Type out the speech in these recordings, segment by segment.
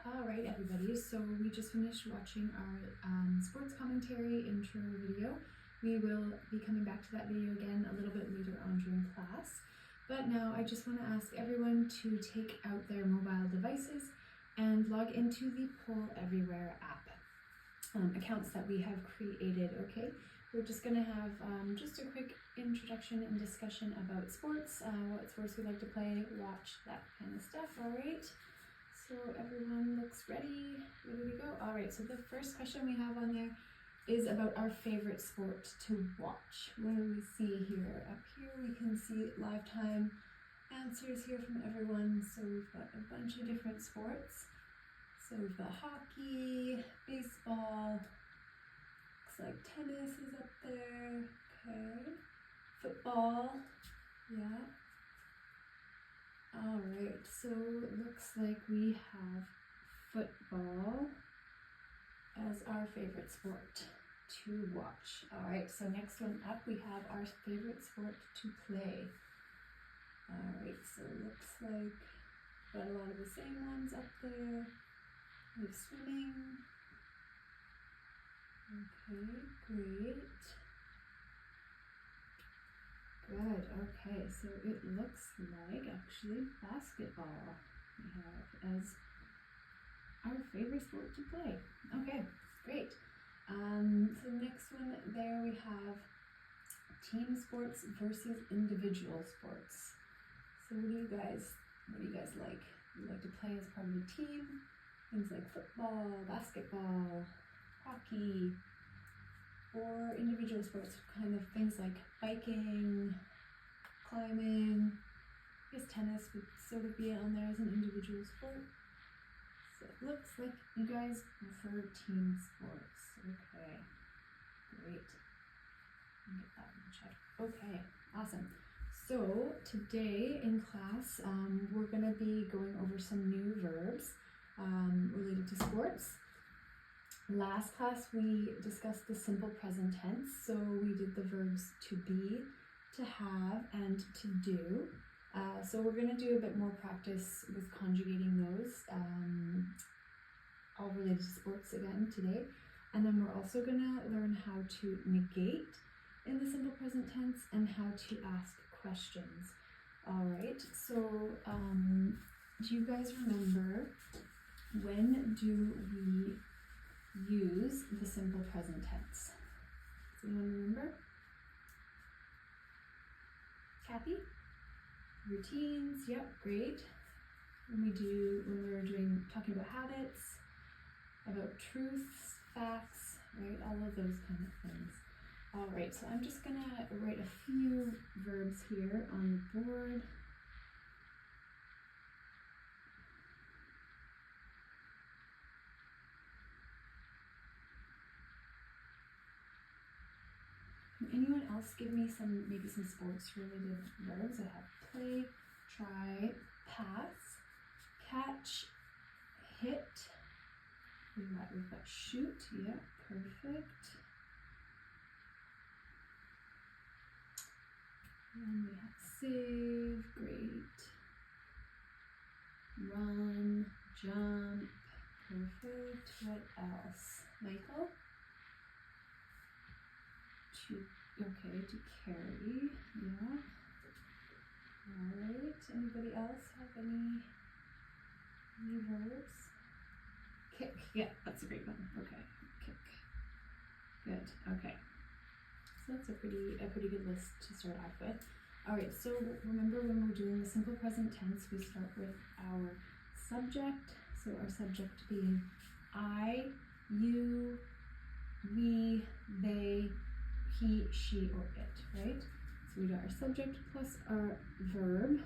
All right, everybody, so we just finished watching our sports commentary intro video. We will be coming back to that video again a little bit later on during class. But now I just want to ask everyone to take out their mobile devices and log into the Poll Everywhere app. Accounts that we have created, okay? We're just going to have just a quick introduction and discussion about sports, what sports we like to play, watch, that kind of stuff, all right? So everyone looks ready to go? All right, so the first question we have on there is about our favorite sport to watch. What do we see here? Up here we can see lifetime answers here from everyone. So we've got a bunch of different sports. So we've got hockey, baseball, looks like tennis is up there, okay. Football, yeah. All right, so it looks like we have football as our favorite sport to watch. All right, so next one up, we have our favorite sport to play. All right, so it looks like got a lot of the same ones up there. We have swimming. Okay, great. Good, okay, so it looks like actually basketball we have as our favorite sport to play. Okay, great. So next one there we have team sports versus individual sports. So what do you guys like? You like to play as part of a team? Things like football, basketball, hockey, or individual sports, kind of things like biking, climbing. I guess tennis would sort of be on there as an individual sport. So it looks like you guys prefer team sports. Okay, great. Get that one checked. Okay, awesome. So today in class, we're going to be going over some new verbs related to sports. Last class we discussed the simple present tense, so we did the verbs to be, to have, and to do. So we're going to do a bit more practice with conjugating those, all related to sports again today. And then we're also going to learn how to negate in the simple present tense and how to ask questions. All right, so do you guys remember, when do we use the simple present tense? Does anyone remember? Kathy? Routines, yep, great. When we're talking about habits, about truths, facts, right? All of those kind of things. All right, so I'm just gonna write a few verbs here on the board. Can anyone else give me maybe some sports related verbs? I have play, try, pass, catch, hit. We've got shoot, yeah, perfect. And we have save, great. Run, jump, perfect. What else? Michael? To carry, yeah. All right, anybody else have any verbs? Kick, yeah, that's a great one. Okay, kick. Good, okay. So that's a pretty good list to start off with. All right, so remember when we're doing the simple present tense, we start with our subject. So our subject being I, you, we, they, he, she, or it, right? So we got our subject plus our verb.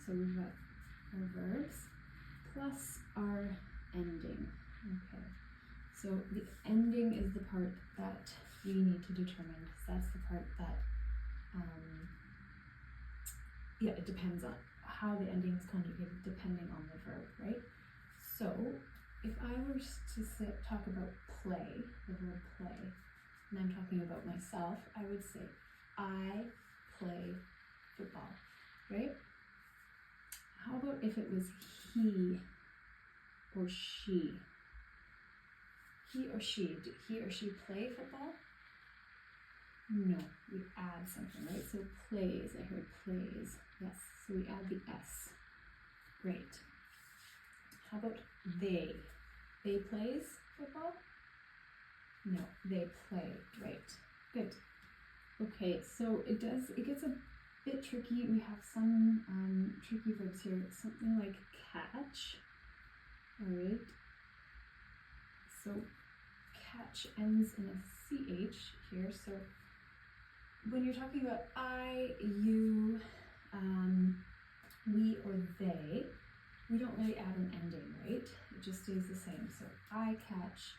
So we've got our verbs plus our ending. Okay. So the ending is the part that we need to determine, because that's the part that, it depends on how the ending is conjugated depending on the verb, right? So if I were to talk about play, the verb play, and I'm talking about myself, I would say, I play football, right? How about if it was he or she? He or she. Did he or she play football? No, we add something, right? So plays, I heard plays. Yes, so we add the S. Great. How about they? They plays football? No, they play. Right. Good. Okay, so it gets a bit tricky. We have some tricky verbs here. Something like catch. All right. So catch ends in a CH here. So when you're talking about I, you, we, or they, we don't really add an ending, right? It just stays the same. So I catch,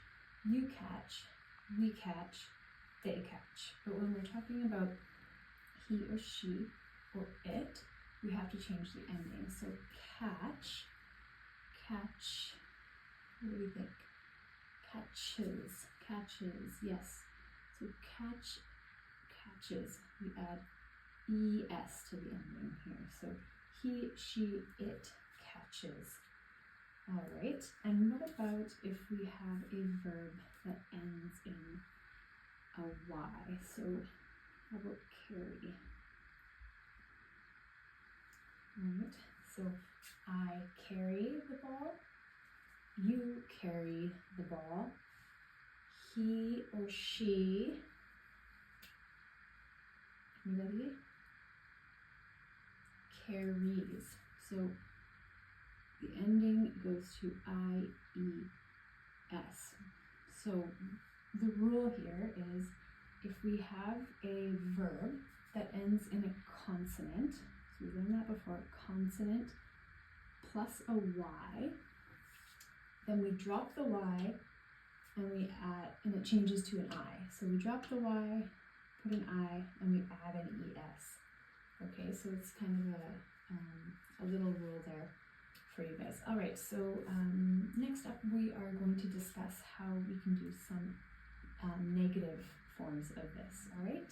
you catch, we catch, they catch. But when we're talking about he or she or it, we have to change the ending. So catch, what do we think? Catches, yes. So catches, we add ES to the ending here. So he, she, it catches. All right, and what about if we have a verb that ends in a Y? So how about carry? All right, so I carry the ball, you carry the ball, he or she, anybody? Carries. So the ending goes to IES. So the rule here is if we have a verb that ends in a consonant, so we learned that before, consonant plus a Y, then we drop the Y and we add, and it changes to an I. So we drop the Y, put an I, and we add an ES. Okay, so it's kind of a little rule there for you guys. All right, so next up we are going to discuss how we can do some negative forms of this, all right?